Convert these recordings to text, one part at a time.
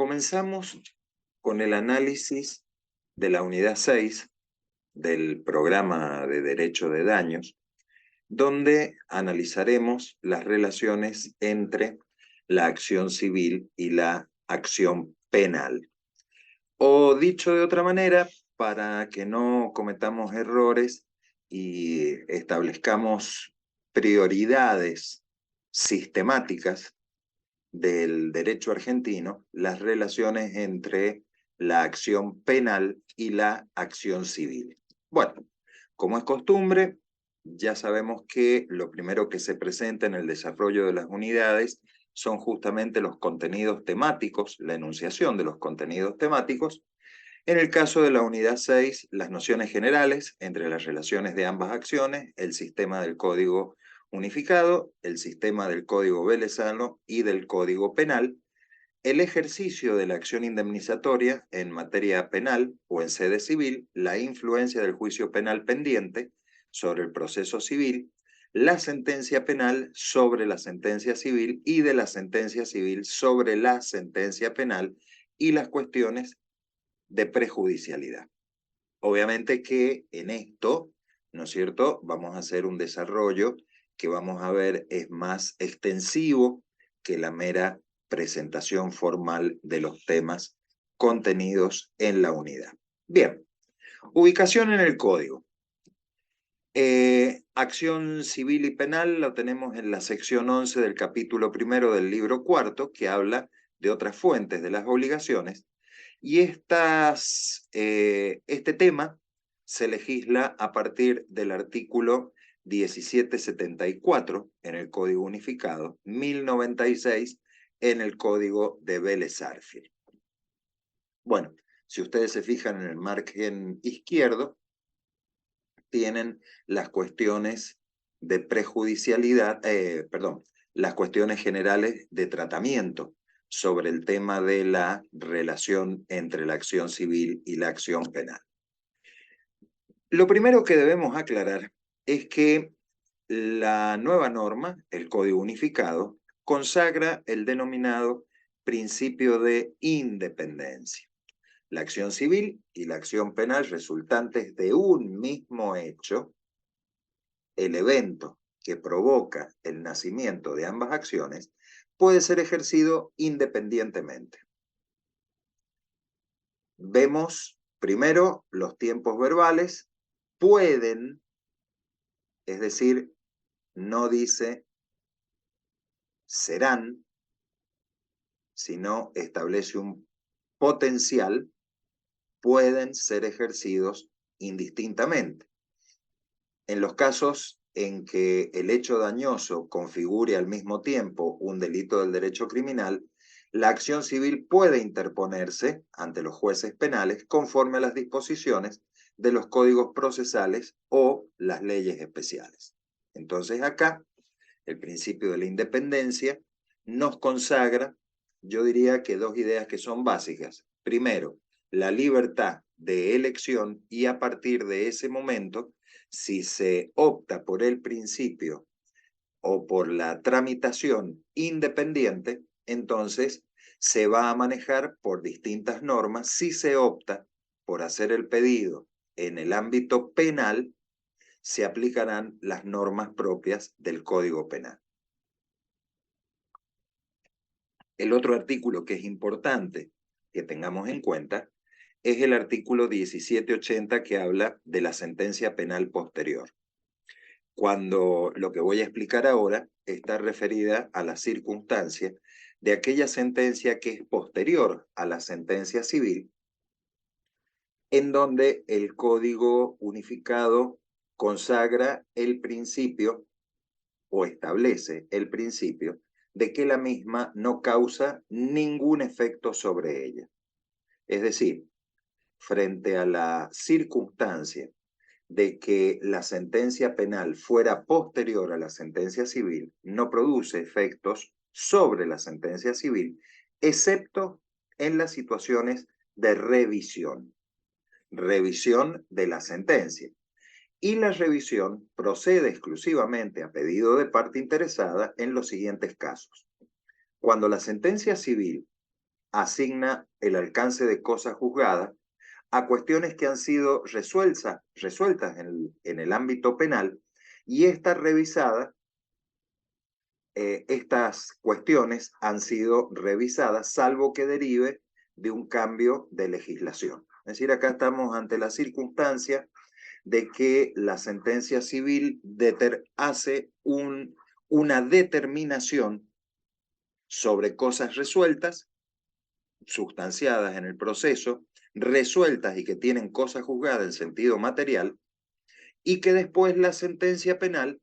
Comenzamos con el análisis de la unidad 6 del programa de Derecho de Daños, donde analizaremos las relaciones entre la acción civil y la acción penal. O dicho de otra manera, para que no cometamos errores y establezcamos prioridades sistemáticas del derecho argentino, las relaciones entre la acción penal y la acción civil. Bueno, como es costumbre, ya sabemos que lo primero que se presenta en el desarrollo de las unidades son justamente los contenidos temáticos, la enunciación de los contenidos temáticos. En el caso de la unidad 6, las nociones generales entre las relaciones de ambas acciones, el sistema del código unificado, el sistema del código velezano y del código penal, el ejercicio de la acción indemnizatoria en materia penal o en sede civil, la influencia del juicio penal pendiente sobre el proceso civil, la sentencia penal sobre la sentencia civil y de la sentencia civil sobre la sentencia penal y las cuestiones de prejudicialidad. Obviamente que en esto, ¿no es cierto?, vamos a hacer un desarrollo que vamos a ver es más extensivo que la mera presentación formal de los temas contenidos en la unidad. Bien, ubicación en el código. Acción civil y penal lo tenemos en la sección 11 del capítulo 1 del libro 4, que habla de otras fuentes de las obligaciones. Y este tema se legisla a partir del artículo 1774 en el Código Unificado, 1096 en el Código de Vélez-Sarsfield. Bueno, si ustedes se fijan en el margen izquierdo, tienen las cuestiones de prejudicialidad, las cuestiones generales de tratamiento sobre el tema de la relación entre la acción civil y la acción penal. Lo primero que debemos aclarar es que la nueva norma, el Código Unificado, consagra el denominado principio de independencia. La acción civil y la acción penal resultantes de un mismo hecho, el evento que provoca el nacimiento de ambas acciones, puede ser ejercido independientemente. Vemos primero los tiempos verbales, pueden, es decir, no dice serán, sino establece un potencial, pueden ser ejercidos indistintamente. En los casos en que el hecho dañoso configure al mismo tiempo un delito del derecho criminal, la acción civil puede interponerse ante los jueces penales conforme a las disposiciones de los códigos procesales o las leyes especiales. Entonces acá, el principio de la independencia nos consagra, yo diría que dos ideas que son básicas. Primero, la libertad de elección y a partir de ese momento, si se opta por el principio o por la tramitación independiente, entonces se va a manejar por distintas normas. Si se opta por hacer el pedido en el ámbito penal, se aplicarán las normas propias del Código Penal. El otro artículo que es importante que tengamos en cuenta es el artículo 1780 que habla de la sentencia penal posterior. Cuando lo que voy a explicar ahora está referida a la circunstancia de aquella sentencia que es posterior a la sentencia civil, en donde el Código Unificado consagra el principio o establece el principio de que la misma no causa ningún efecto sobre ella. Es decir, frente a la circunstancia de que la sentencia penal fuera posterior a la sentencia civil, no produce efectos sobre la sentencia civil, excepto en las situaciones de revisión de la sentencia. Y la revisión procede exclusivamente a pedido de parte interesada en los siguientes casos. Cuando la sentencia civil asigna el alcance de cosa juzgada a cuestiones que han sido resueltas en el ámbito penal, y estas estas cuestiones han sido revisadas, salvo que derive de un cambio de legislación. Es decir, acá estamos ante la circunstancia de que la sentencia civil hace una determinación sobre cosas resueltas, sustanciadas en el proceso, resueltas y que tienen cosa juzgada en sentido material, y que después la sentencia penal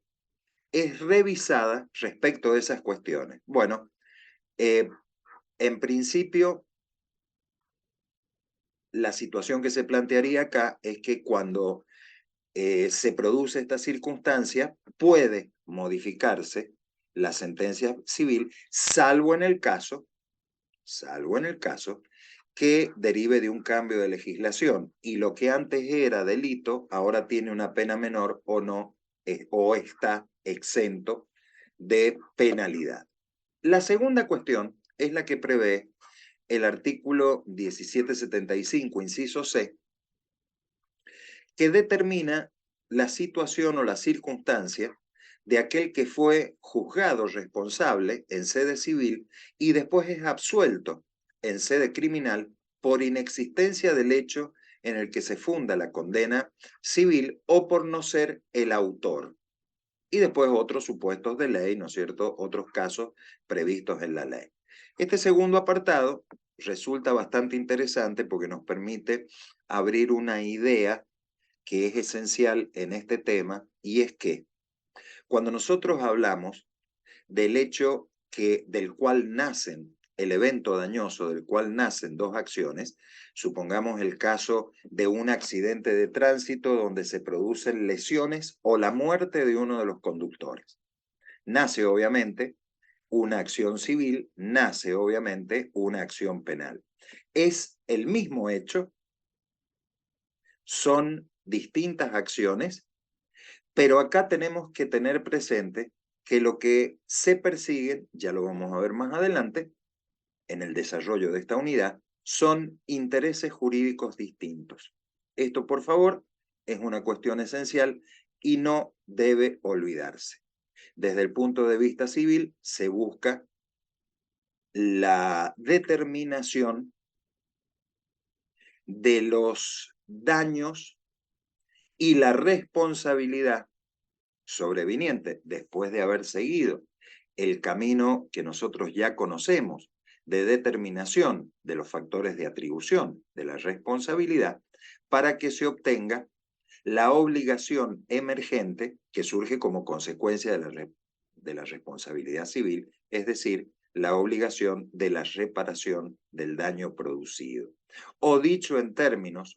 es revisada respecto de esas cuestiones. Bueno, en principio, la situación que se plantearía acá es que cuando se produce esta circunstancia, puede modificarse la sentencia civil, salvo en el caso que derive de un cambio de legislación, y lo que antes era delito ahora tiene una pena menor o está exento de penalidad. La segunda cuestión es la que prevé el artículo 1775, inciso C, que determina la situación o la circunstancia de aquel que fue juzgado responsable en sede civil y después es absuelto en sede criminal por inexistencia del hecho en el que se funda la condena civil o por no ser el autor. Y después otros supuestos de ley, ¿no es cierto?, otros casos previstos en la ley. Este segundo apartado resulta bastante interesante porque nos permite abrir una idea que es esencial en este tema, y es que cuando nosotros hablamos del hecho del cual nacen, el evento dañoso del cual nacen dos acciones, supongamos el caso de un accidente de tránsito donde se producen lesiones o la muerte de uno de los conductores. Nace obviamente una acción civil, nace obviamente una acción penal. Es el mismo hecho, son distintas acciones, pero acá tenemos que tener presente que lo que se persigue, ya lo vamos a ver más adelante, en el desarrollo de esta unidad, son intereses jurídicos distintos. Esto, por favor, es una cuestión esencial y no debe olvidarse. Desde el punto de vista civil, se busca la determinación de los daños y la responsabilidad sobreviniente después de haber seguido el camino que nosotros ya conocemos de determinación de los factores de atribución de la responsabilidad, para que se obtenga la obligación emergente que surge como consecuencia de la responsabilidad civil, es decir, la obligación de la reparación del daño producido. O dicho en términos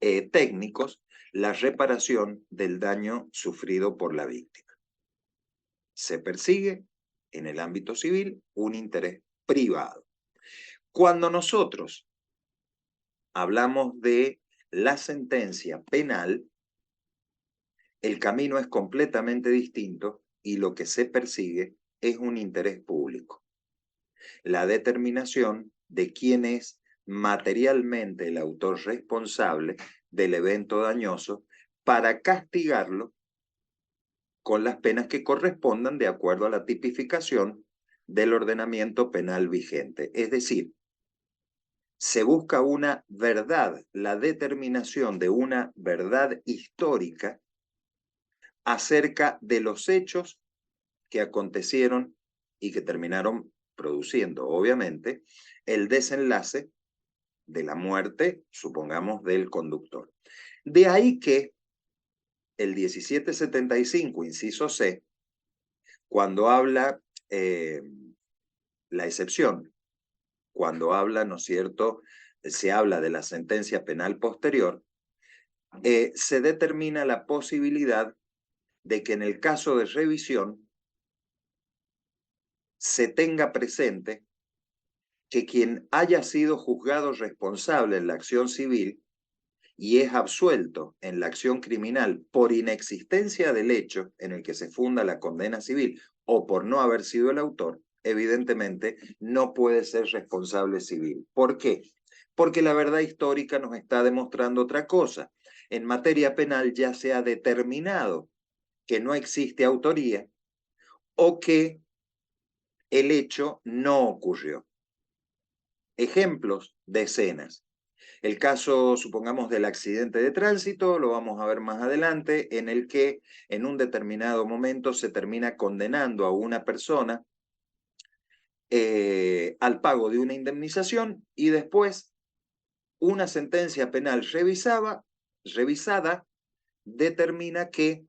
técnicos, la reparación del daño sufrido por la víctima. Se persigue en el ámbito civil un interés privado. Cuando nosotros hablamos de la sentencia penal, el camino es completamente distinto y lo que se persigue es un interés público. La determinación de quién es materialmente el autor responsable del evento dañoso para castigarlo con las penas que correspondan de acuerdo a la tipificación del ordenamiento penal vigente. Es decir, se busca una verdad, la determinación de una verdad histórica acerca de los hechos que acontecieron y que terminaron produciendo, obviamente, el desenlace de la muerte, supongamos, del conductor. De ahí que el 1775, inciso C, cuando habla la excepción, cuando habla, ¿no es cierto?, se habla de la sentencia penal posterior, se determina la posibilidad de que en el caso de revisión se tenga presente que quien haya sido juzgado responsable en la acción civil y es absuelto en la acción criminal por inexistencia del hecho en el que se funda la condena civil o por no haber sido el autor, evidentemente no puede ser responsable civil. ¿Por qué? Porque la verdad histórica nos está demostrando otra cosa. En materia penal ya se ha determinado que no existe autoría o que el hecho no ocurrió. Ejemplos, decenas. El caso, supongamos, del accidente de tránsito, lo vamos a ver más adelante, en el que en un determinado momento se termina condenando a una persona al pago de una indemnización y después una sentencia penal revisada determina que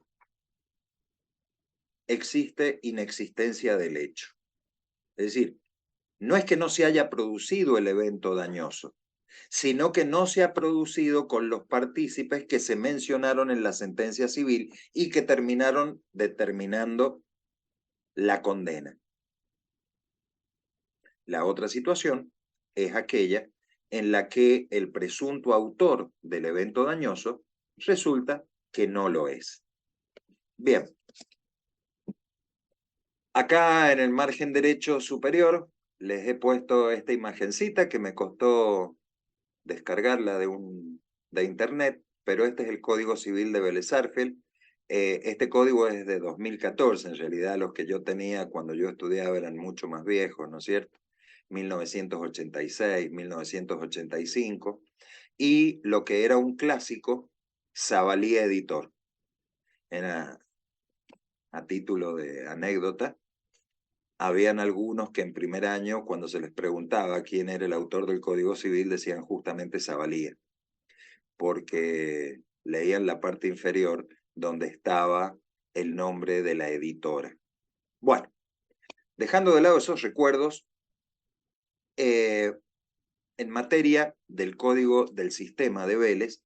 existe inexistencia del hecho. Es decir, no es que no se haya producido el evento dañoso, sino que no se ha producido con los partícipes que se mencionaron en la sentencia civil y que terminaron determinando la condena. La otra situación es aquella en la que el presunto autor del evento dañoso resulta que no lo es. Bien, acá en el margen derecho superior les he puesto esta imagencita que me costó descargarla de internet, pero este es el Código Civil de Vélez Sarsfield. Este código es de 2014, en realidad los que yo tenía cuando yo estudiaba eran mucho más viejos, ¿no es cierto? 1986, 1985, y lo que era un clásico, Zavalía Editor. Era, a título de anécdota, habían algunos que en primer año, cuando se les preguntaba quién era el autor del Código Civil, decían justamente Zavalía, porque leían la parte inferior donde estaba el nombre de la editora. Bueno, dejando de lado esos recuerdos, en materia del código del sistema de Vélez,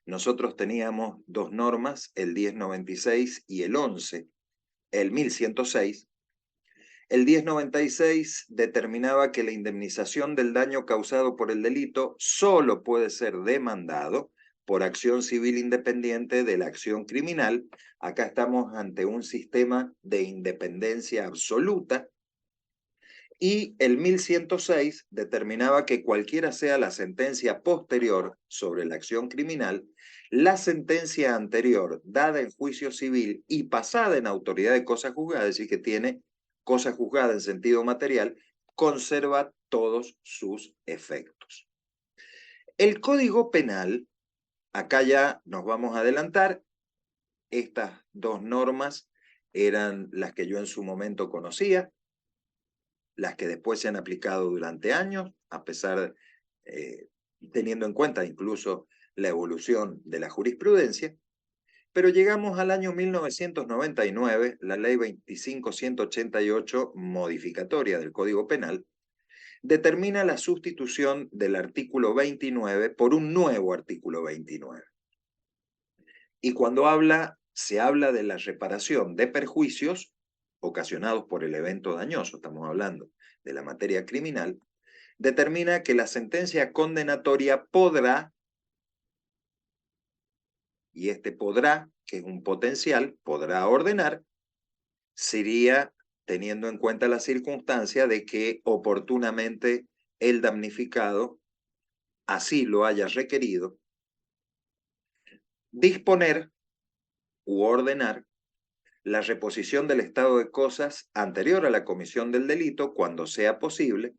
nosotros teníamos dos normas, el 1096 y el 11, el 1106. El 1096 determinaba que la indemnización del daño causado por el delito solo puede ser demandado por acción civil independiente de la acción criminal. Acá estamos ante un sistema de independencia absoluta. Y el 1106 determinaba que cualquiera sea la sentencia posterior sobre la acción criminal, la sentencia anterior dada en juicio civil y pasada en autoridad de cosa juzgada, es decir, que tiene cosa juzgada en sentido material, conserva todos sus efectos. El Código Penal, acá ya nos vamos a adelantar, estas dos normas eran las que yo en su momento conocía, las que después se han aplicado durante años, a pesar, teniendo en cuenta incluso la evolución de la jurisprudencia, pero llegamos al año 1999, la ley 25.188, modificatoria del Código Penal, determina la sustitución del artículo 29 por un nuevo artículo 29. Y cuando se habla de la reparación de perjuicios ocasionados por el evento dañoso, estamos hablando de la materia criminal, determina que la sentencia condenatoria podrá, y este podrá, que es un potencial, podrá ordenar, sería teniendo en cuenta la circunstancia de que oportunamente el damnificado así lo haya requerido, disponer u ordenar la reposición del estado de cosas anterior a la comisión del delito cuando sea posible,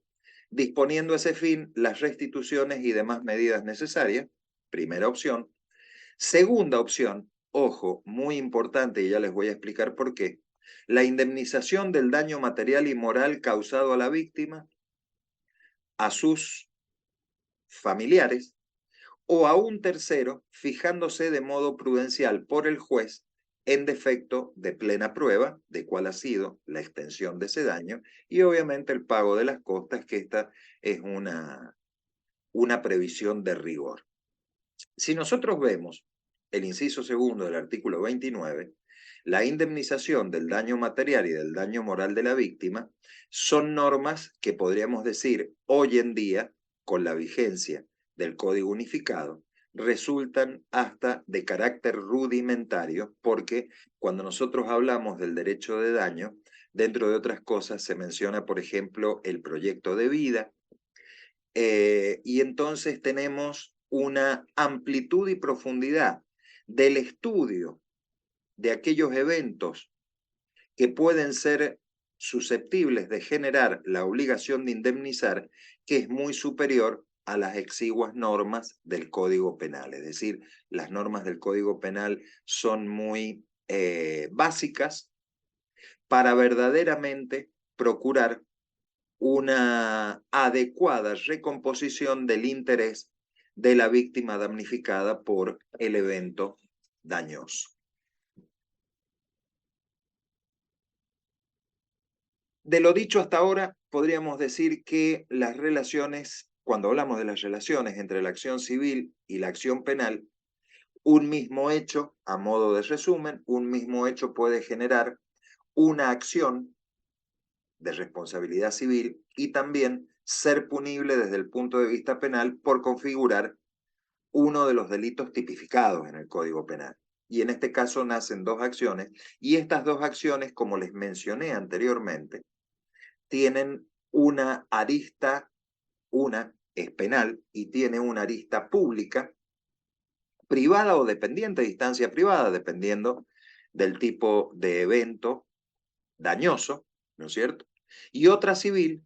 disponiendo a ese fin las restituciones y demás medidas necesarias, primera opción. Segunda opción, ojo, muy importante y ya les voy a explicar por qué, la indemnización del daño material y moral causado a la víctima, a sus familiares o a un tercero, fijándose de modo prudencial por el juez en defecto de plena prueba de cuál ha sido la extensión de ese daño y obviamente el pago de las costas, que esta es una previsión de rigor. Si nosotros vemos el inciso segundo del artículo 29, la indemnización del daño material y del daño moral de la víctima son normas que podríamos decir hoy en día, con la vigencia del Código Unificado, resultan hasta de carácter rudimentario, porque cuando nosotros hablamos del derecho de daño, Dentro de otras cosas se menciona, por ejemplo, el proyecto de vida, y entonces tenemos una amplitud y profundidad del estudio de aquellos eventos que pueden ser susceptibles de generar la obligación de indemnizar, que es muy superior a las exiguas normas del Código Penal. Es decir, las normas del Código Penal son muy básicas para verdaderamente procurar una adecuada recomposición del interés de la víctima damnificada por el evento dañoso. De lo dicho hasta ahora, podríamos decir que las relaciones, cuando hablamos de las relaciones entre la acción civil y la acción penal, un mismo hecho, a modo de resumen, un mismo hecho puede generar una acción de responsabilidad civil y también ser punible desde el punto de vista penal por configurar uno de los delitos tipificados en el Código Penal. Y en este caso nacen dos acciones, y estas dos acciones, como les mencioné anteriormente, tienen una arista, una es penal y tiene una arista pública, privada o dependiente de instancia privada, dependiendo del tipo de evento dañoso, ¿no es cierto? Y otra civil,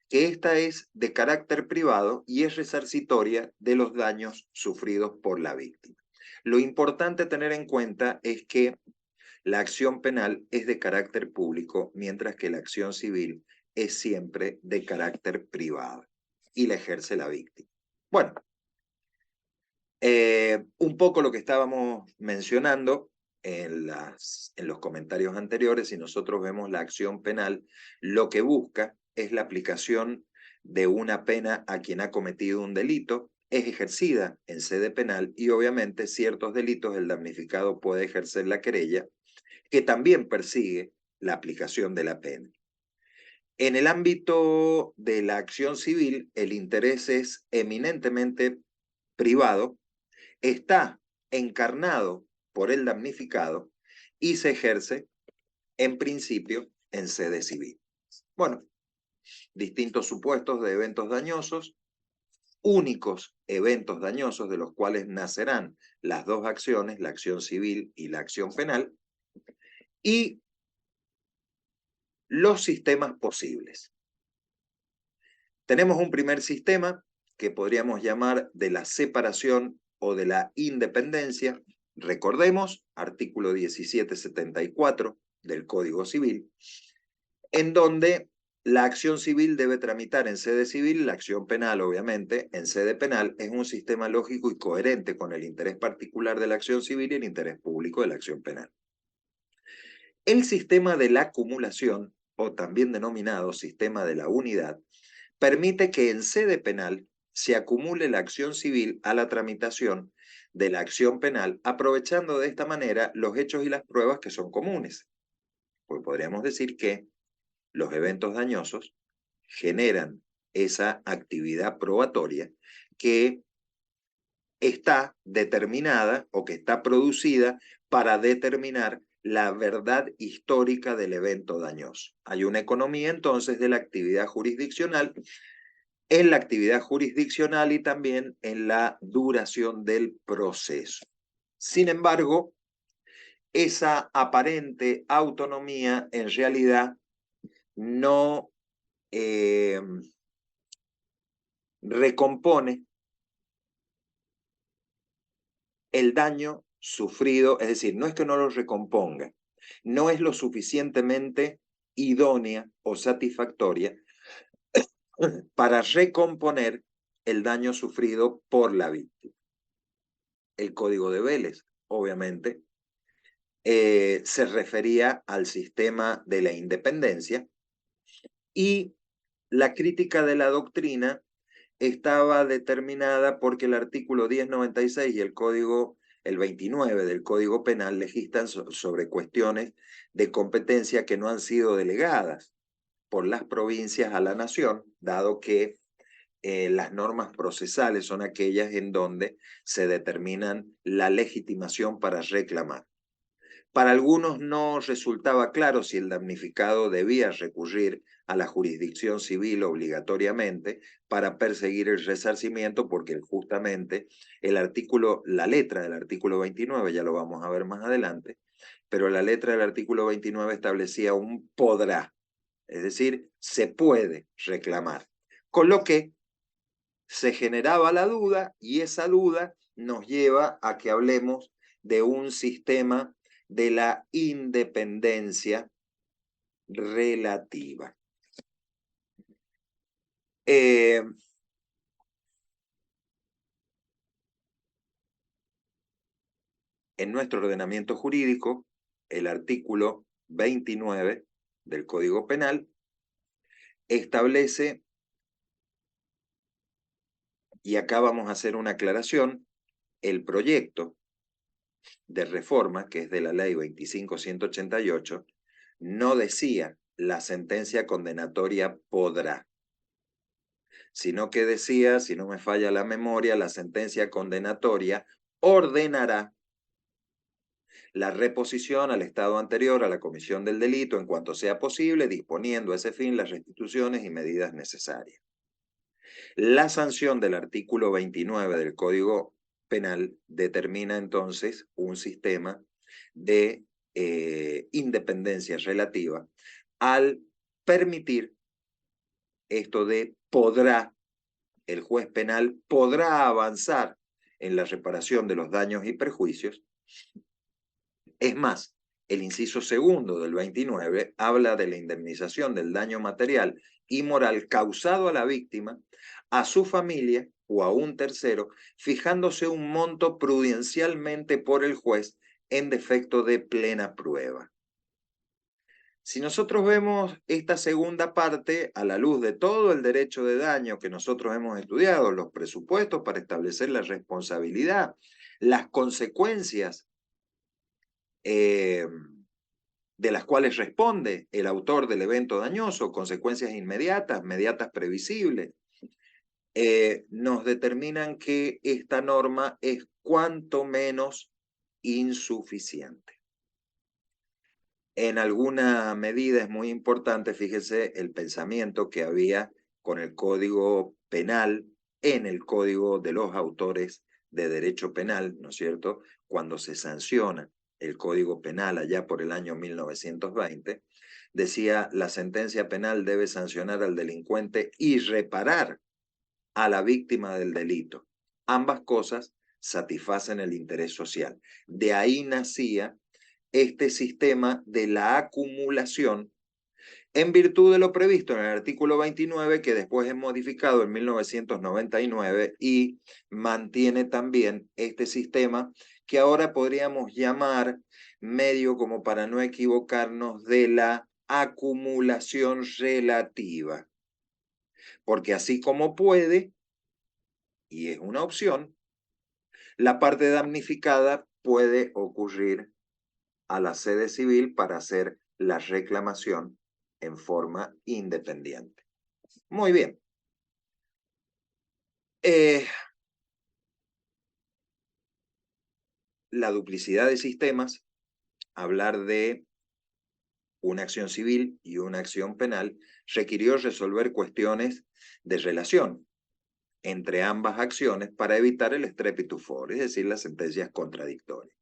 que esta es de carácter privado y es resarcitoria de los daños sufridos por la víctima. Lo importante a tener en cuenta es que la acción penal es de carácter público, mientras que la acción civil es siempre de carácter privado y la ejerce la víctima. Bueno, un poco lo que estábamos mencionando en los comentarios anteriores, si nosotros vemos la acción penal, lo que busca es la aplicación de una pena a quien ha cometido un delito, es ejercida en sede penal y obviamente ciertos delitos el damnificado puede ejercer la querella, que también persigue la aplicación de la pena. En el ámbito de la acción civil, el interés es eminentemente privado, está encarnado por el damnificado y se ejerce, en principio, en sede civil. Bueno, distintos supuestos de eventos dañosos, únicos eventos dañosos de los cuales nacerán las dos acciones, la acción civil y la acción penal, y los sistemas posibles. Tenemos un primer sistema que podríamos llamar de la separación o de la independencia. Recordemos, artículo 1774 del Código Civil, en donde la acción civil debe tramitar en sede civil, la acción penal, obviamente, en sede penal, es un sistema lógico y coherente con el interés particular de la acción civil y el interés público de la acción penal. El sistema de la acumulación, o también denominado sistema de la unidad, permite que en sede penal se acumule la acción civil a la tramitación de la acción penal, aprovechando de esta manera los hechos y las pruebas que son comunes. Pues podríamos decir que los eventos dañosos generan esa actividad probatoria que está determinada o que está producida para determinar la verdad histórica del evento dañoso. Hay una economía entonces de la actividad jurisdiccional, en la actividad jurisdiccional y también en la duración del proceso. Sin embargo, esa aparente autonomía en realidad no recompone el daño sufrido, es decir, no es que no lo recomponga, no es lo suficientemente idónea o satisfactoria para recomponer el daño sufrido por la víctima. El Código de Vélez, obviamente, se refería al sistema de la independencia y la crítica de la doctrina estaba determinada porque el artículo 1096 y el código, el 29 del Código Penal legislan sobre cuestiones de competencia que no han sido delegadas por las provincias a la nación, dado que las normas procesales son aquellas en donde se determinan la legitimación para reclamar. Para algunos no resultaba claro si el damnificado debía recurrir a la jurisdicción civil obligatoriamente para perseguir el resarcimiento, porque justamente la letra del artículo 29, ya lo vamos a ver más adelante, pero la letra del artículo 29 establecía un podrá, es decir, se puede reclamar. Con lo que se generaba la duda y esa duda nos lleva a que hablemos de un sistema de la independencia relativa. En nuestro ordenamiento jurídico, el artículo 29 del Código Penal establece, y acá vamos a hacer una aclaración, el proyecto de reforma, que es de la ley 25.188, no decía la sentencia condenatoria podrá, sino que decía, si no me falla la memoria, la sentencia condenatoria ordenará la reposición al estado anterior a la comisión del delito en cuanto sea posible, disponiendo a ese fin las restituciones y medidas necesarias. La sanción del artículo 29 del Código Penal determina entonces un sistema de independencia relativa al permitir esto de podrá, el juez penal podrá avanzar en la reparación de los daños y perjuicios. Es más, el inciso segundo del 29 habla de la indemnización del daño material y moral causado a la víctima, a su familia o a un tercero, fijándose un monto prudencialmente por el juez en defecto de plena prueba. Si nosotros vemos esta segunda parte a la luz de todo el derecho de daño que nosotros hemos estudiado, los presupuestos para establecer la responsabilidad, las consecuencias de las cuales responde el autor del evento dañoso, consecuencias inmediatas, mediatas previsibles, nos determinan que esta norma es cuanto menos insuficiente. En alguna medida es muy importante, fíjese, el pensamiento que había con el Código Penal en el Código de los Autores de Derecho Penal, ¿no es cierto?, cuando se sanciona el Código Penal allá por el año 1920, decía, la sentencia penal debe sancionar al delincuente y reparar a la víctima del delito. Ambas cosas satisfacen el interés social. De ahí nacía este sistema de la acumulación en virtud de lo previsto en el artículo 29, que después es modificado en 1999 y mantiene también este sistema que ahora podríamos llamar, medio como para no equivocarnos, de la acumulación relativa. Porque así como puede, y es una opción, la parte damnificada puede ocurrir a la sede civil para hacer la reclamación en forma independiente. Muy bien. La duplicidad de sistemas, hablar de una acción civil y una acción penal, requirió resolver cuestiones de relación entre ambas acciones para evitar el strepito fori, es decir, las sentencias contradictorias.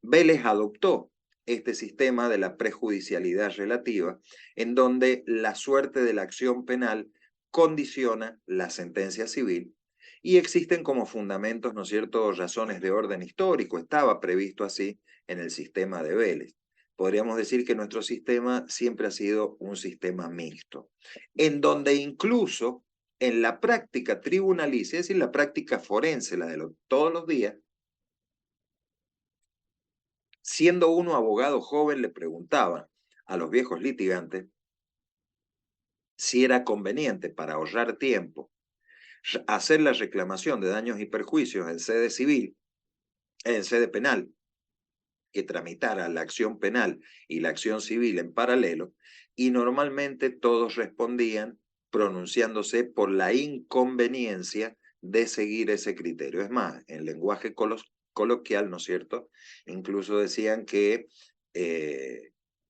Vélez adoptó este sistema de la prejudicialidad relativa, en donde la suerte de la acción penal condiciona la sentencia civil y existen como fundamentos, ¿no es cierto?, razones de orden histórico. Estaba previsto así en el sistema de Vélez. Podríamos decir que nuestro sistema siempre ha sido un sistema mixto, en donde incluso en la práctica tribunalicia, es decir, la práctica forense, la de todos los días, siendo uno abogado joven, le preguntaban a los viejos litigantes si era conveniente para ahorrar tiempo hacer la reclamación de daños y perjuicios en sede civil, en sede penal, que tramitara la acción penal y la acción civil en paralelo, y normalmente todos respondían pronunciándose por la inconveniencia de seguir ese criterio. Es más, en lenguaje coloquial, ¿no es cierto?, incluso decían que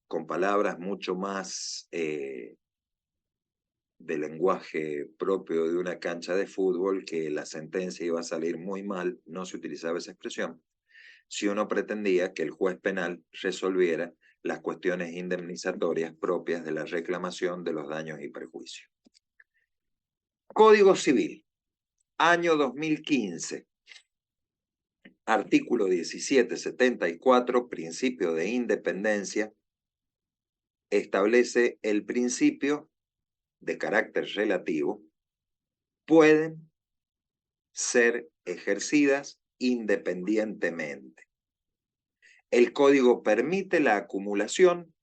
con palabras mucho más de lenguaje propio de una cancha de fútbol, que la sentencia iba a salir muy mal, no se utilizaba esa expresión, si uno pretendía que el juez penal resolviera las cuestiones indemnizatorias propias de la reclamación de los daños y perjuicios. Código Civil, año 2015, artículo 1774, principio de independencia, establece el principio de carácter relativo, pueden ser ejercidas independientemente. El código permite la acumulación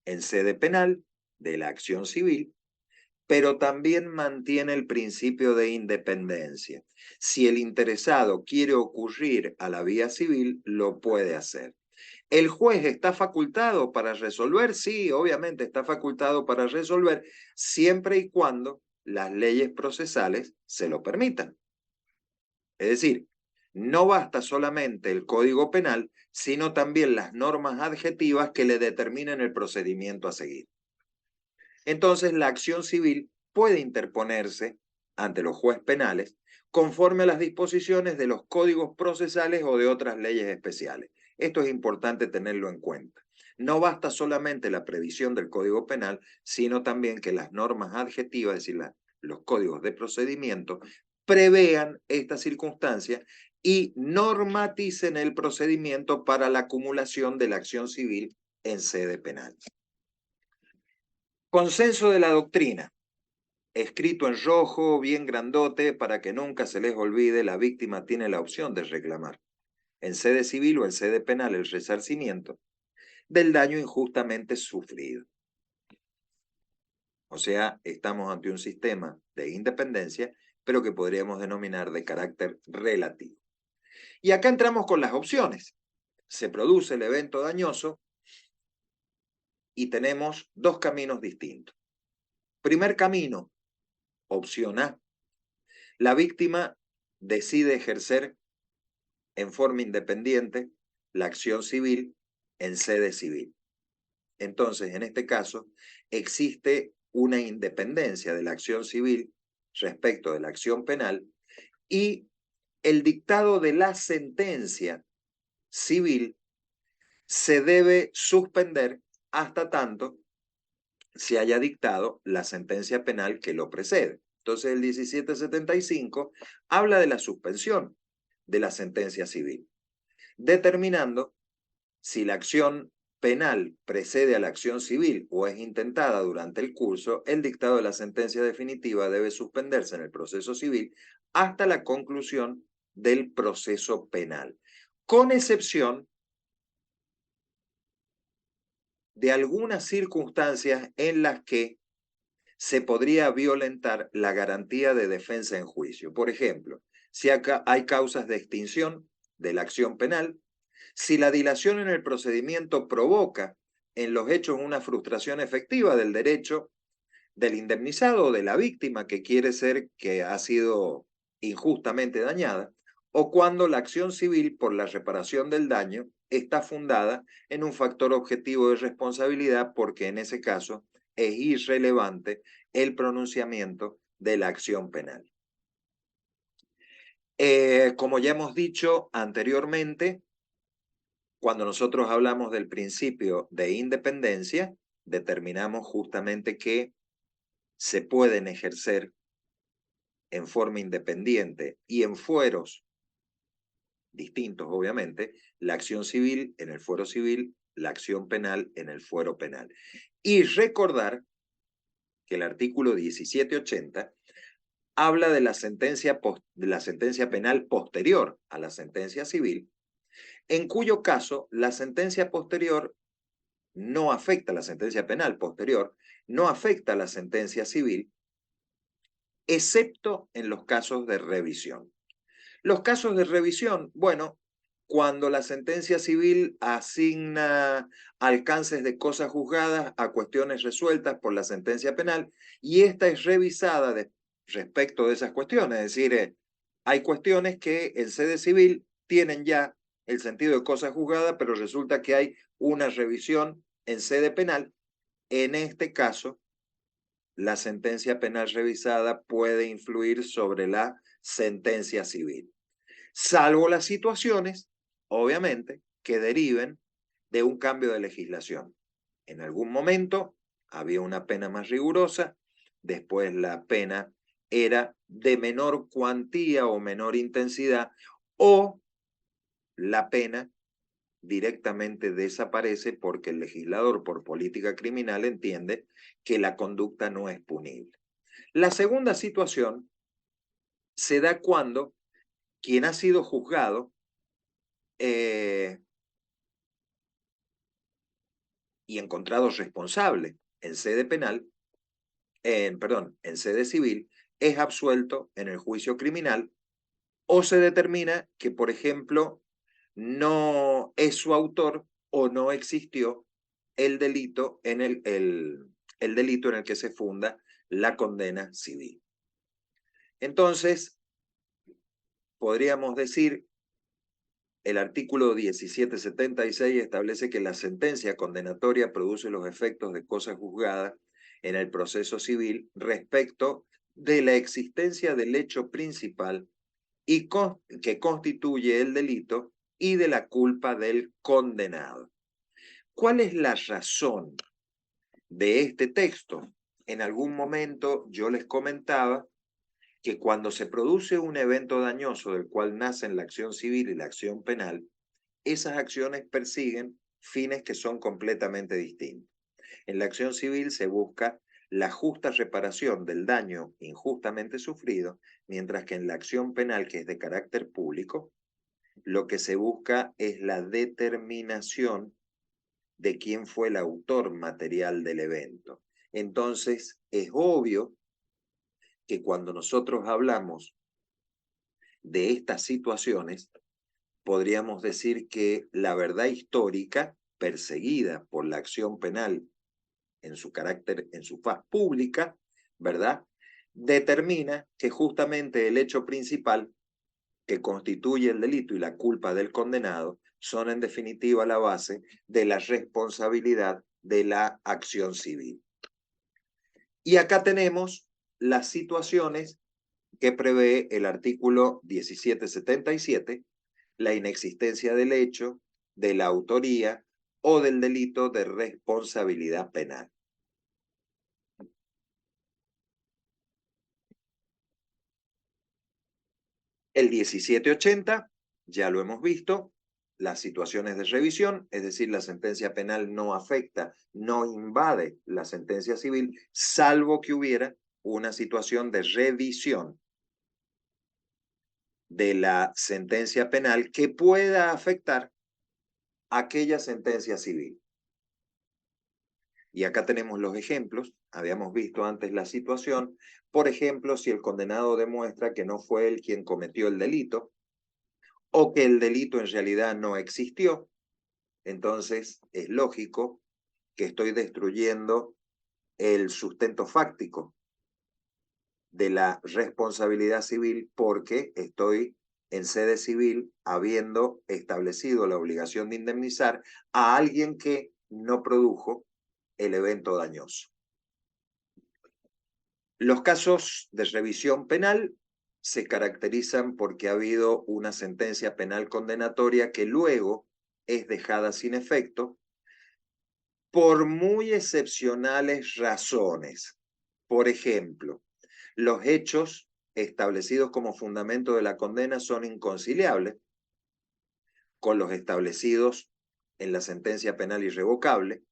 en sede penal de la acción civil, pero también mantiene el principio de independencia. Si el interesado quiere ocurrir a la vía civil, lo puede hacer. ¿El juez está facultado para resolver? Sí, obviamente está facultado para resolver, siempre y cuando las leyes procesales se lo permitan. Es decir, no basta solamente el Código Penal, sino también las normas adjetivas que le determinen el procedimiento a seguir. Entonces, la acción civil puede interponerse ante los jueces penales conforme a las disposiciones de los códigos procesales o de otras leyes especiales. Esto es importante tenerlo en cuenta. No basta solamente la previsión del Código Penal, sino también que las normas adjetivas, es decir, los códigos de procedimiento, prevean esta circunstancia y normaticen el procedimiento para la acumulación de la acción civil en sede penal. Consenso de la doctrina, escrito en rojo, bien grandote, para que nunca se les olvide, la víctima tiene la opción de reclamar, en sede civil o en sede penal, el resarcimiento del daño injustamente sufrido. O sea, estamos ante un sistema de independencia, pero que podríamos denominar de carácter relativo. Y acá entramos con las opciones. Se produce el evento dañoso y tenemos dos caminos distintos. Primer camino, opción A. La víctima decide ejercer en forma independiente la acción civil en sede civil. Entonces, en este caso, existe una independencia de la acción civil respecto de la acción penal y el dictado de la sentencia civil se debe suspender hasta tanto se haya dictado la sentencia penal que lo precede. Entonces, el 1775 habla de la suspensión de la sentencia civil, determinando si la acción penal precede a la acción civil o es intentada durante el curso, el dictado de la sentencia definitiva debe suspenderse en el proceso civil hasta la conclusión del proceso penal, con excepción de algunas circunstancias en las que se podría violentar la garantía de defensa en juicio. Por ejemplo, si hay causas de extinción de la acción penal, si la dilación en el procedimiento provoca en los hechos una frustración efectiva del derecho del indemnizado o de la víctima que quiere ser que ha sido injustamente dañada, o cuando la acción civil por la reparación del daño está fundada en un factor objetivo de responsabilidad, porque en ese caso es irrelevante el pronunciamiento de la acción penal. Como ya hemos dicho anteriormente, cuando nosotros hablamos del principio de independencia, determinamos justamente que se pueden ejercer en forma independiente y en fueros distintos, obviamente, la acción civil en el fuero civil, la acción penal en el fuero penal. Y recordar que el artículo 1780 habla de la sentencia penal posterior a la sentencia civil, en cuyo caso la sentencia posterior no afecta a la sentencia penal posterior, no afecta a la sentencia civil, excepto en los casos de revisión. Los casos de revisión, bueno, cuando la sentencia civil asigna alcances de cosas juzgadas a cuestiones resueltas por la sentencia penal y esta es revisada respecto de esas cuestiones, es decir, hay cuestiones que en sede civil tienen ya el sentido de cosa juzgada, pero resulta que hay una revisión en sede penal. En este caso, la sentencia penal revisada puede influir sobre la sentencia civil, salvo las situaciones, obviamente, que deriven de un cambio de legislación. En algún momento había una pena más rigurosa, después la pena era de menor cuantía o menor intensidad, o la pena directamente desaparece porque el legislador por política criminal entiende que la conducta no es punible. La segunda situación se da cuando quien ha sido juzgado eh, y encontrado responsable en sede penal, en sede civil, es absuelto en el juicio criminal o se determina que, por ejemplo, no es su autor o no existió el delito el delito en el que se funda la condena civil. Entonces, podríamos decir, el artículo 1776 establece que la sentencia condenatoria produce los efectos de cosa juzgada en el proceso civil respecto de la existencia del hecho principal y que constituye el delito y de la culpa del condenado. ¿Cuál es la razón de este texto? En algún momento yo les comentaba que cuando se produce un evento dañoso del cual nacen la acción civil y la acción penal, esas acciones persiguen fines que son completamente distintos. En la acción civil se busca la justa reparación del daño injustamente sufrido, mientras que en la acción penal, que es de carácter público, lo que se busca es la determinación de quién fue el autor material del evento. Entonces, es obvio que cuando nosotros hablamos de estas situaciones, podríamos decir que la verdad histórica perseguida por la acción penal en su carácter, en su faz pública, ¿verdad? Determina que justamente el hecho principal que constituye el delito y la culpa del condenado son en definitiva la base de la responsabilidad de la acción civil. Y acá tenemos las situaciones que prevé el artículo 1777, la inexistencia del hecho, de la autoría o del delito de responsabilidad penal. El 1780, ya lo hemos visto, las situaciones de revisión, es decir, la sentencia penal no afecta, no invade la sentencia civil, salvo que hubiera una situación de revisión de la sentencia penal que pueda afectar aquella sentencia civil. Y acá tenemos los ejemplos, habíamos visto antes la situación, por ejemplo, si el condenado demuestra que no fue él quien cometió el delito, o que el delito en realidad no existió, entonces es lógico que estoy destruyendo el sustento fáctico de la responsabilidad civil porque estoy en sede civil habiendo establecido la obligación de indemnizar a alguien que no produjo el evento dañoso. Los casos de revisión penal se caracterizan porque ha habido una sentencia penal condenatoria que luego es dejada sin efecto por muy excepcionales razones. Por ejemplo, los hechos establecidos como fundamento de la condena son inconciliables con los establecidos en la sentencia penal irrevocable.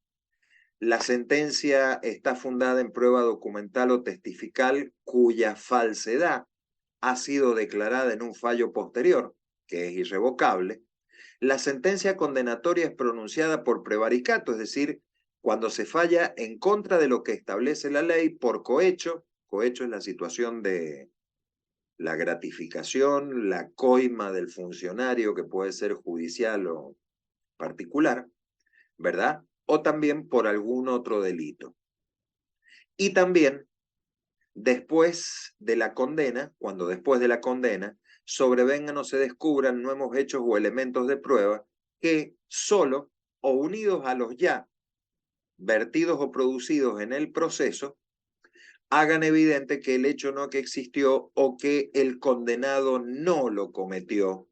La sentencia está fundada en prueba documental o testifical cuya falsedad ha sido declarada en un fallo posterior, que es irrevocable. La sentencia condenatoria es pronunciada por prevaricato, es decir, cuando se falla en contra de lo que establece la ley por cohecho. Cohecho es la situación de la gratificación, la coima del funcionario, que puede ser judicial o particular, ¿verdad? O también por algún otro delito. Y también después de la condena, cuando después de la condena sobrevengan o se descubran nuevos hechos o elementos de prueba que solo o unidos a los ya vertidos o producidos en el proceso hagan evidente que el hecho no que existió o que el condenado no lo cometió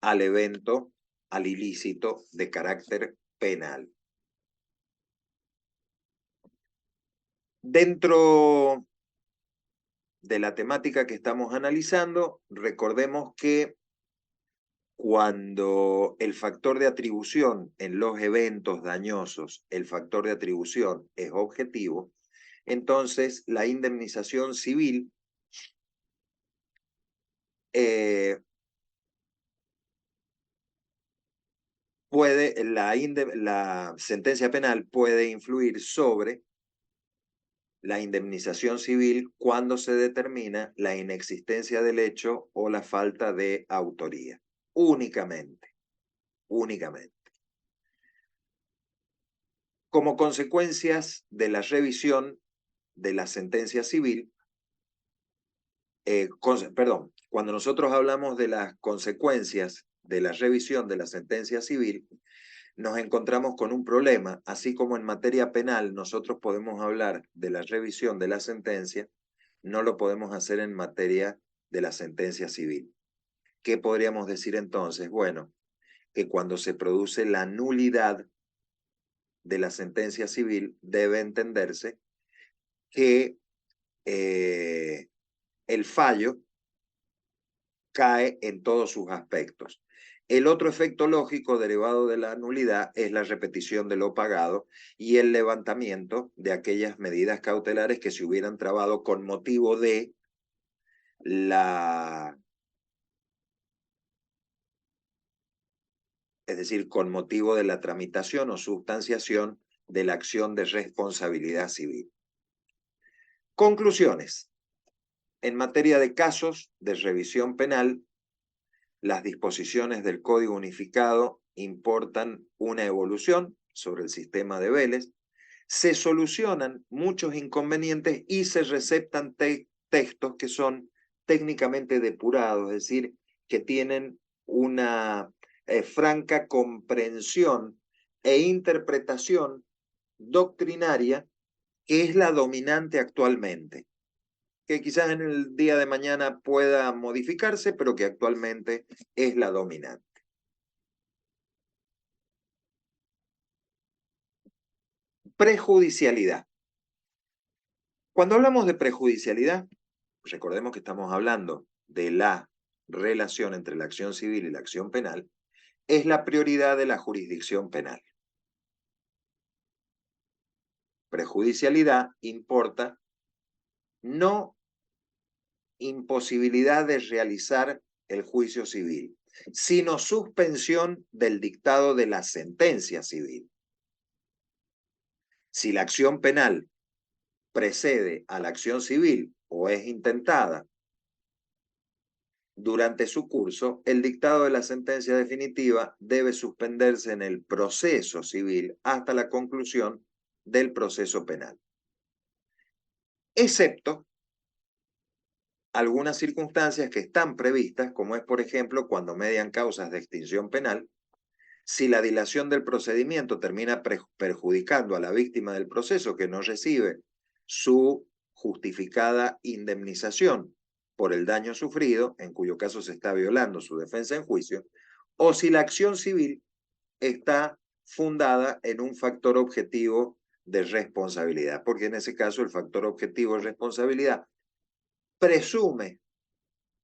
al evento, al ilícito de carácter penal. Dentro de la temática que estamos analizando, recordemos que cuando el factor de atribución en los eventos dañosos, el factor de atribución es objetivo, entonces la indemnización civil la sentencia penal puede influir sobre la indemnización civil cuando se determina la inexistencia del hecho o la falta de autoría. Únicamente. Como consecuencias de la revisión de la sentencia civil, cuando nosotros hablamos de las consecuencias de la revisión de la sentencia civil, nos encontramos con un problema, así como en materia penal nosotros podemos hablar de la revisión de la sentencia, no lo podemos hacer en materia de la sentencia civil. ¿Qué podríamos decir entonces? Bueno, que cuando se produce la nulidad de la sentencia civil, debe entenderse que el fallo cae en todos sus aspectos. El otro efecto lógico derivado de la nulidad es la repetición de lo pagado y el levantamiento de aquellas medidas cautelares que se hubieran trabado con motivo de es decir, con motivo de la tramitación o sustanciación de la acción de responsabilidad civil. Conclusiones. En materia de casos de revisión penal, las disposiciones del Código Unificado importan una evolución sobre el sistema de Vélez, se solucionan muchos inconvenientes y se receptan textos que son técnicamente depurados, es decir, que tienen una franca comprensión e interpretación doctrinaria que es la dominante actualmente, que quizás en el día de mañana pueda modificarse, pero que actualmente es la dominante. Prejudicialidad. Cuando hablamos de prejudicialidad, recordemos que estamos hablando de la relación entre la acción civil y la acción penal, es la prioridad de la jurisdicción penal. Prejudicialidad importa no imposibilidad de realizar el juicio civil, sino suspensión del dictado de la sentencia civil. Si la acción penal precede a la acción civil o es intentada durante su curso, el dictado de la sentencia definitiva debe suspenderse en el proceso civil hasta la conclusión del proceso penal, excepto algunas circunstancias que están previstas, como es, por ejemplo, cuando median causas de extinción penal, si la dilación del procedimiento termina perjudicando a la víctima del proceso que no recibe su justificada indemnización por el daño sufrido, en cuyo caso se está violando su defensa en juicio, o si la acción civil está fundada en un factor objetivo de responsabilidad, porque en ese caso el factor objetivo de responsabilidad presume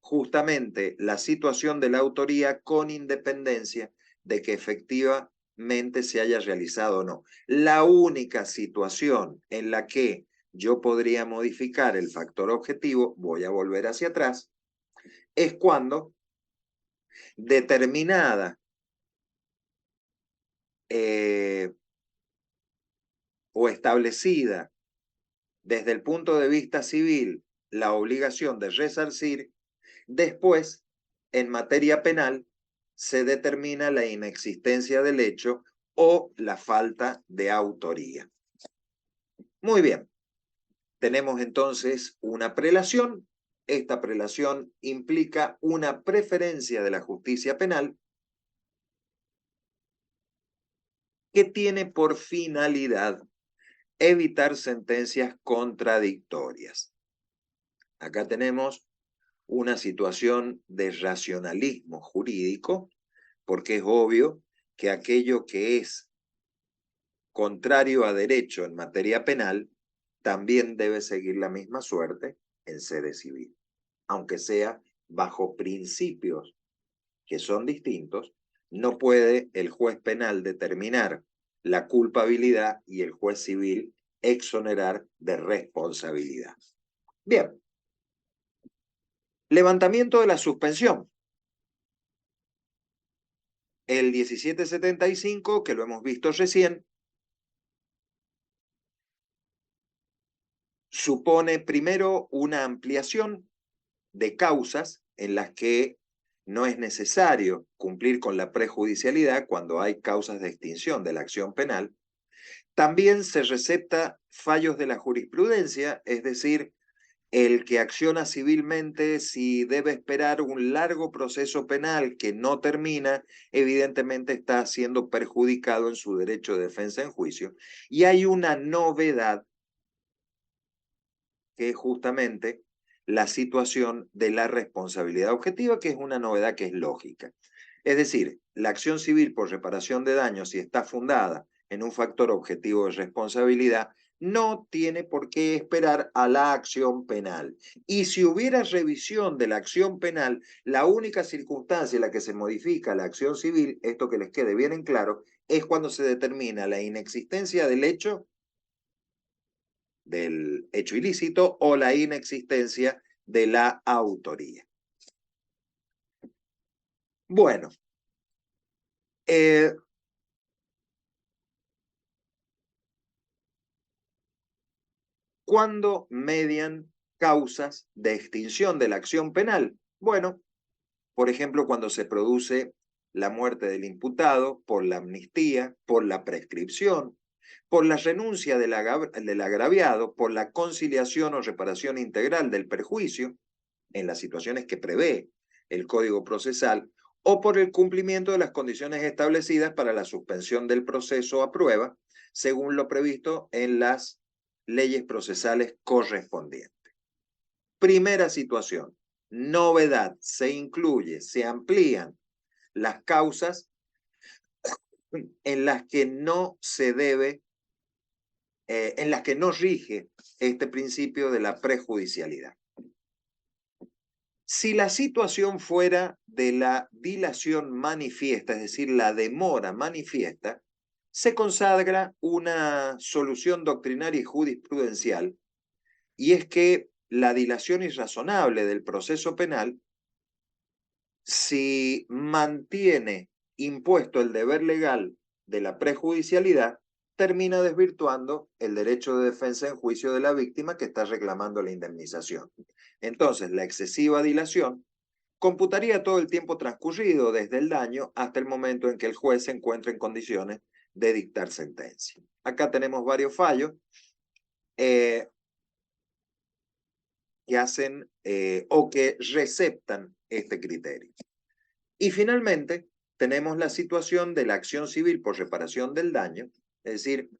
justamente la situación de la autoría con independencia de que efectivamente se haya realizado o no. La única situación en la que yo podría modificar el factor objetivo, voy a volver hacia atrás, es cuando determinada o establecida desde el punto de vista civil la obligación de resarcir, después, en materia penal, se determina la inexistencia del hecho o la falta de autoría. Muy bien. Tenemos entonces una prelación. Esta prelación implica una preferencia de la justicia penal que tiene por finalidad evitar sentencias contradictorias. Acá tenemos una situación de racionalismo jurídico, porque es obvio que aquello que es contrario a derecho en materia penal también debe seguir la misma suerte en sede civil, aunque sea bajo principios que son distintos. No puede el juez penal determinar la culpabilidad y el juez civil exonerar de responsabilidad. Bien, levantamiento de la suspensión. El 1775, que lo hemos visto recién, supone primero una ampliación de causas en las que no es necesario cumplir con la prejudicialidad cuando hay causas de extinción de la acción penal. También se recepta fallos de la jurisprudencia, es decir, el que acciona civilmente, si debe esperar un largo proceso penal que no termina, evidentemente está siendo perjudicado en su derecho de defensa en juicio. Y hay una novedad, que es justamente la situación de la responsabilidad objetiva, que es una novedad que es lógica. Es decir, la acción civil por reparación de daños, si está fundada en un factor objetivo de responsabilidad, no tiene por qué esperar a la acción penal. Y si hubiera revisión de la acción penal, la única circunstancia en la que se modifica la acción civil, esto que les quede bien en claro, es cuando se determina la inexistencia del hecho ilícito o la inexistencia de la autoría. Bueno, ¿cuándo median causas de extinción de la acción penal? Bueno, por ejemplo, cuando se produce la muerte del imputado, por la amnistía, por la prescripción, por la renuncia del agraviado, por la conciliación o reparación integral del perjuicio, en las situaciones que prevé el Código Procesal, o por el cumplimiento de las condiciones establecidas para la suspensión del proceso a prueba, según lo previsto en las leyes procesales correspondientes. Primera situación, novedad, se incluye, se amplían las causas en las que no se debe, en las que no rige este principio de la prejudicialidad. Si la situación fuera de la dilación manifiesta, es decir, la demora manifiesta, se consagra una solución doctrinaria y jurisprudencial, y es que la dilación irrazonable del proceso penal, si mantiene impuesto el deber legal de la prejudicialidad, termina desvirtuando el derecho de defensa en juicio de la víctima que está reclamando la indemnización. Entonces, la excesiva dilación computaría todo el tiempo transcurrido desde el daño hasta el momento en que el juez se encuentre en condiciones de dictar sentencia. Acá tenemos varios fallos que hacen o que receptan este criterio. Y finalmente, tenemos la situación de la acción civil por reparación del daño, es decir,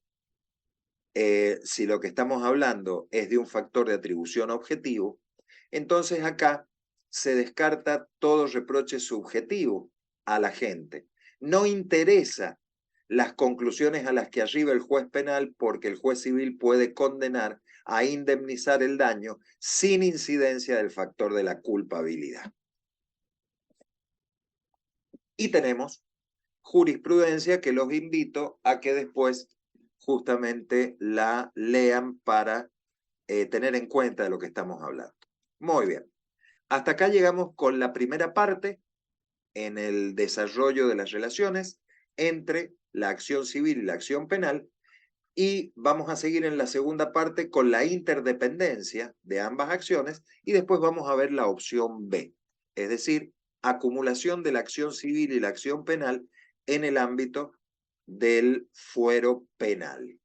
si lo que estamos hablando es de un factor de atribución objetivo, entonces acá se descarta todo reproche subjetivo a la gente. No interesa las conclusiones a las que arriba el juez penal, porque el juez civil puede condenar a indemnizar el daño sin incidencia del factor de la culpabilidad. Y tenemos jurisprudencia que los invito a que después justamente la lean para tener en cuenta de lo que estamos hablando. Muy bien. Hasta acá llegamos con la primera parte en el desarrollo de las relaciones entre la acción civil y la acción penal, y vamos a seguir en la segunda parte con la interdependencia de ambas acciones, y después vamos a ver la opción B, es decir, acumulación de la acción civil y la acción penal en el ámbito del fuero penal.